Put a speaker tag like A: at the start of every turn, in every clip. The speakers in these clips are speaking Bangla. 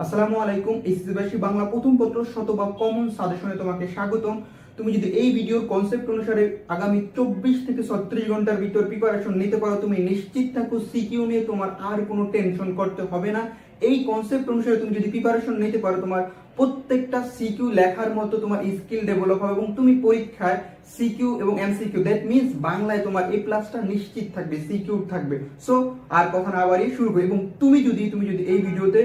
A: আসসালামু আলাইকুম। এসএসসি বাংলা প্রথম পত্র শতভাগ কমন সাজেশনে তোমাকে স্বাগতম। তুমি যদি এই ভিডিওর কনসেপ্ট অনুসারে আগামী 24 থেকে 36 ঘন্টার ভিতর প্রিপারেশন নিতে পারো, তুমি নিশ্চিত থাকো সিকিউ নিয়ে তোমার আর কোনো টেনশন করতে হবে না। এই কনসেপ্ট অনুসারে তুমি যদি প্রিপারেশন নিতে পারো, তোমার প্রত্যেকটা সিকিউ লেখার মতো তোমার স্কিল ডেভেলপ হবে এবং তুমি পরীক্ষায় সিকিউ এবং এমসিকিউ দ্যাট মিন্স বাংলায় তোমার এ প্লাসটা নিশ্চিত থাকবে, সিকিউ থাকবে। সো আর কথা না বাড়িয়ে শুরু করি। এবং তুমি যদি এই ভিডিওতে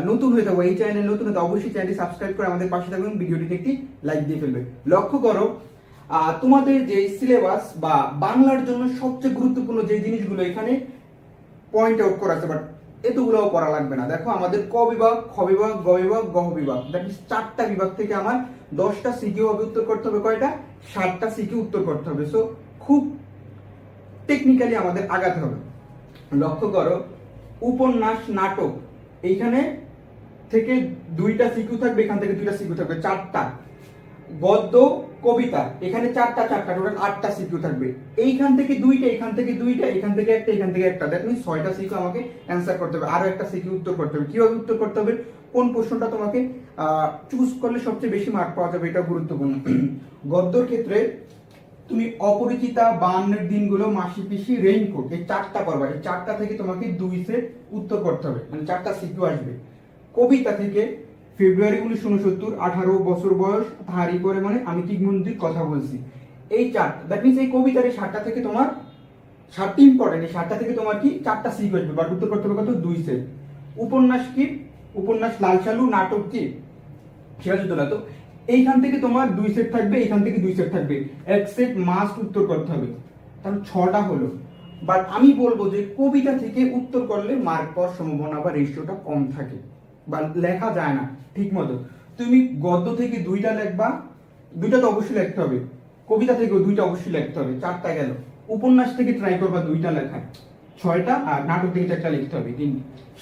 A: নতুন হয়ে থাকো, এই চ্যানেল নতুন হতে অবশ্যই চ্যানেলটি সাবস্ক্রাইব করে আমাদের পাশে থাকবেন, ভিডিওটিতে একটি লাইক দিয়ে ফেলবে। লক্ষ্য করো, তোমাদের যে সিলেবাস বা বাংলার জন্য সবচেয়ে গুরুত্বপূর্ণ যে জিনিসগুলো এখানে পয়েন্ট আউট করা আছে, বাট এতগুলোও করা লাগবে না। দেখো, আমাদের ক বিভাগ, খ বিভাগ, গ বিভাগ, গ বিভাগ, দ্যাট মিন্স 4টা বিভাগ থেকে আমার 10টা সিকিউ হবে উত্তর করতে হবে। কয়টা? 7টা সিকিউ উত্তর করতে হবে। সো খুব টেকনিক্যালি আমাদের আগাতে হবে। লক্ষ্য করো, উপন্যাস, নাটক, এইখানে থেকে 2টা সিকিউ থাকবে, এখান থেকে 2টা সিকিউ থাকবে, 4টা। গদ্য, কবিতা, এখানে 4টা, টোটাল 8টা সিকিউ থাকবে। এইখান থেকে 2টা, এখান থেকে 2টা, এখান থেকে একটা, এখান থেকে একটা, দ্যাট মিন্স 6টা সিকিউ আমাকে অ্যান্সার করতে হবে। আরো একটা সিকিউ উত্তর করতে হবে। কিভাবে উত্তর করতে হবে, কোন প্রশ্নটা তোমাকে চুজ করলে সবচেয়ে বেশি মার্ক পাওয়া যাবে, এটা গুরুত্বপূর্ণ। গদ্যর ক্ষেত্রে তুমি অপরিচিতা, 52 দিনগুলো, মাসি পিসি, রেইনকোট, এই 4টা পড়বা। এই 4টা থেকে তোমাকে 2 সেট উত্তর করতে হবে, মানে 4টা সিকিউ আসবে। কবিতা থেকে ফেব্রুয়ারি 1969, 18 বছর বয়স, তাহারি করে মানে আমি ঠিক মন্দির কথা বলছি, এই 4টা। দ্যাট মিন্স এই কবিতার এই 7টা থেকে তোমার 7টি ইম্পর্টেন্ট, এই 7টা থেকে তোমার কি 4টা সিকিউ আসবে, বাট উত্তর করতে হবে কত? 2 সেট। উপন্যাস কি? উপন্যাস লাল সালু। নাটক কি? সিরাজউদ্দৌলা। তো এইখান থেকে তোমার 2 সেট থাকবে, এইখান থেকে 2 সেট থাকবে, এক সেট মাস্ট উত্তর করতে হবে। তাহলে 6টা হলো। বাট আমি বলবো যে কবিতা থেকে উত্তর করলে মার্ক পাওয়ার সম্ভাবনা বা রেশিওটা কম থাকে বা লেখা যায় না ঠিক মতো। তুমি গদ্য থেকে 2টা লিখবা, 2টা তো অবশ্যই লিখতে হবে। কবিতা থেকেও 2টা অবশ্যই লিখতে হবে, 4টা গেল। উপন্যাস থেকে ট্রাই করবা 2টা লেখায়, 6টা। আর নাটক থেকে 4টা লিখতে হবে,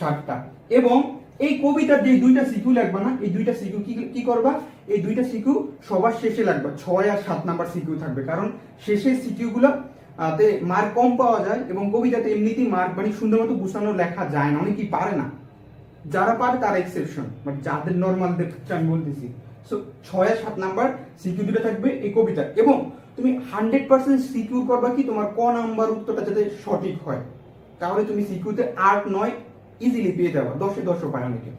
A: 7টা। এবং এই কবিতার যে 2টা সিকিউ লাগবে না, এই 2টা সিকিউ কি করবা, এই 2টা সিকিউ সবার শেষে লাগবে। 6 আর 7 নাম্বার সিকিউ থাকবে, কারণ শেষের সিকিউ গুলো তে মার্ক কম পাওয়া যায় এবং কবিতাতে এমনিতেই মার্ক মানে সুন্দর মতো গুছানো লেখা যায় না, অনেকেই পারে না। যারা পারে তারা এক্সেপশন, বাট যাদের নর্মালদের ক্ষেত্রে আমি বলতেছি। সো 6 আর 7 নাম্বার সিকিউ দুটো থাকবে এই কবিতা। এবং তুমি 100% সিকিউর করবা কি তোমার ক নাম্বার উত্তরটা যাতে সঠিক হয়, তাহলে তুমি সিকিউতে 8, 9 ইজিলি পেয়ে যাবা, 10-এ 10 পায় অনেকে।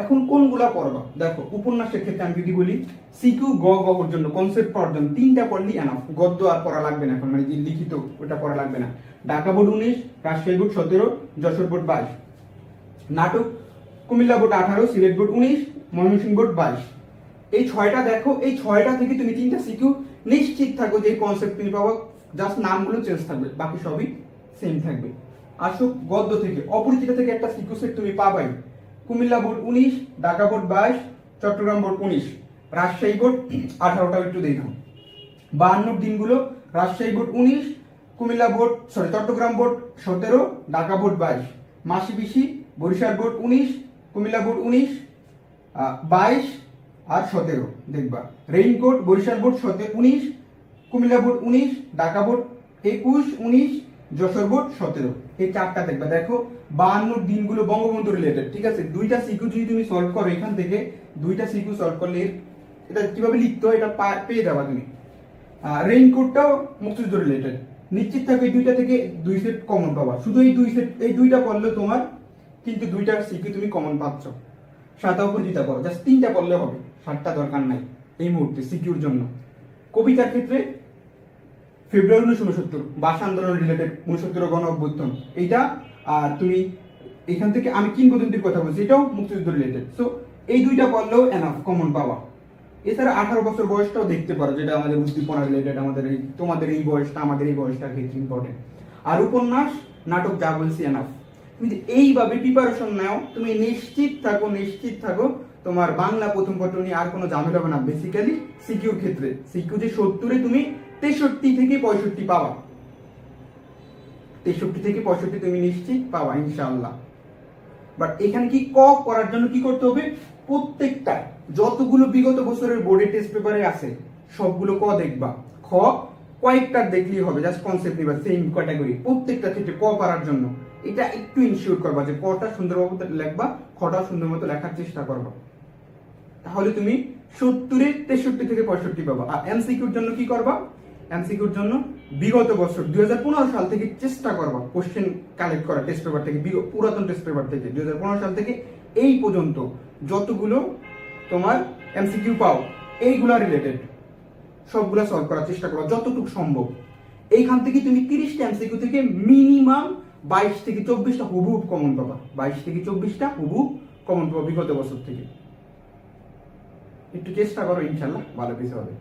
A: এখন কোনগুলা পড়বা? দেখো, উপন্যাসের ক্ষেত্রে আমি যদি বলি, সিকিউ গ গর জন্য, কনসেপ্ট পড়ার জন্য 3টা পড়লি এনাফ। গদ্য আর পড়া লাগবে না এখন, মানে যে লিখিত ওটা পড়া লাগবে না। Dhaka board 19, Rajshahi board 17, Jessore board 22। নাটক Comilla board 18, Sylhet board 19, Mymensingh board 22। এই 6টা দেখো, এই 6টা থেকে তুমি 3টা সিকিউ নিশ্চিত থাকো যে কনসেপ্ট তুমি পাবো, জাস্ট নামগুলো চেঞ্জ থাকবে, বাকি সবই সেম থাকবে। আসো গদ্য থেকে, অপরিচিতা থেকে একটা সিকিউ সেট তুমি পাবাই। Comilla board 19, Dhaka board 22, Chattogram board 19, Rajshahi board 18টা একটু দেখো। 52 দিনগুলো, Rajshahi board 19, Comilla board Chattogram board 17, Dhaka board 22। মাসি পিসি, বরিশাল বোর্ড 19, কুমিল্লা বোর্ড 19, 22 আর 17 দেখবা। Raincoat, Barishal board 19, Comilla board 19, Dhaka board 21, 19, Jashore board 17। এই 4টা দেখবা। দেখো, 52 দিনগুলো বঙ্গবন্ধু রিলেটেড, ঠিক আছে। 2টা সিকিউ যদি তুমি সলভ করো, এখান থেকে 2টা সিকিউ সলভ করলে এটা কিভাবে লিখতে হয় এটা পেয়ে যাবা তুমি। রেইনকোটটাও মুক্তিযুদ্ধ রিলেটেড, নিশ্চিত থাকে এই 2টা থেকে 2 সেট কমন পাবা। শুধু এই 2 সেট, এই 2টা পড়লে তোমার কিন্তু 2টা সিকিউ তুমি কমন পাচ্ছ। 7টা অপরিচিতা পড়ো, জাস্ট 3টা পড়লে হবে, 7টা দরকার নাই এই মুহূর্তে সিকিউর জন্য। কবিতার ক্ষেত্রে ফেব্রুয়ারি 1969, ভাষা আন্দোলন রিলেটেড, 69 গণ অভ্যুত্থান, এইটা। আর তুমি এখান থেকে আমি কিংবদন্তির কথা বলছি, এটাও মুক্তিযুদ্ধ রিলেটেড। সো এই 2টা পড়লেও এনাফ কমন পাওয়া। এছাড়া 18 বছর বয়সটাও দেখতে পারো, যেটা আমাদের উদ্দীপনা রিলেটেড, আমাদের এই তোমাদের এই বয়সটা আমাদের এই বয়সটা ক্ষেত্রে ইম্পর্টেন্ট। আর উপন্যাস, নাটক যা বলছি এনাফ। তুমি এইভাবে প্রিপারেশন নাও, তুমি নিশ্চিত থাকো তোমার বাংলা প্রথম পত্র নিয়ে আর কোনো ঝামেলা হবে না। বেসিক্যালি সিকিউর ক্ষেত্রে সিকিউ যে 70-এ তুমি 63 থেকে 65 পাবা, 63 থেকে 65 তুমি নিশ্চিত পাবা ইনশাআল্লাহ। বাট এখানে কি ক করার জন্য কি করতে হবে, প্রত্যেকটা যতগুলো বিগত বছরের বোর্ডে টেস্ট পেপারে আছে সবগুলো ক দেখবা। খ কয়েকটা দেখলেই হবে, জাস্ট কনসেপ্ট নিবা, সেম ক্যাটাগরি, প্রত্যেকটা ক্ষেত্রে ক পারার জন্য। এটা একটু ইনশিওর করবা যে কটা সুন্দর মতো লিখবা, খটা সুন্দর মতো লেখার চেষ্টা করবা, তাহলে তুমি 70-এ 63 থেকে 65 পাবা। আর এমসিকিউর জন্য কি করবা? এমসিকিউর জন্য বিগত বছর 2015 সাল থেকে চেষ্টা করবা কোশ্চেন কালেক্ট করা টেস্ট পেপার থেকে, পুরাতন টেস্ট পেপার থেকে 2015 সাল থেকে এই পর্যন্ত যতগুলো তোমার এমসিকিউ পাও এইগুলা রিলেটেড সবগুলা সলভ করার চেষ্টা করবা যতটুকু সম্ভব। এইখান থেকে তুমি 30টা এমসিকিউ থেকে মিনিমাম 22 থেকে 24টা হুবহু কমন পাবা, 22 থেকে 24টা হুবহু কমন পাবা বিগত বছর থেকে। একটু চেষ্টা করো, ইনশাল্লাহ ভালো কিছু হবে।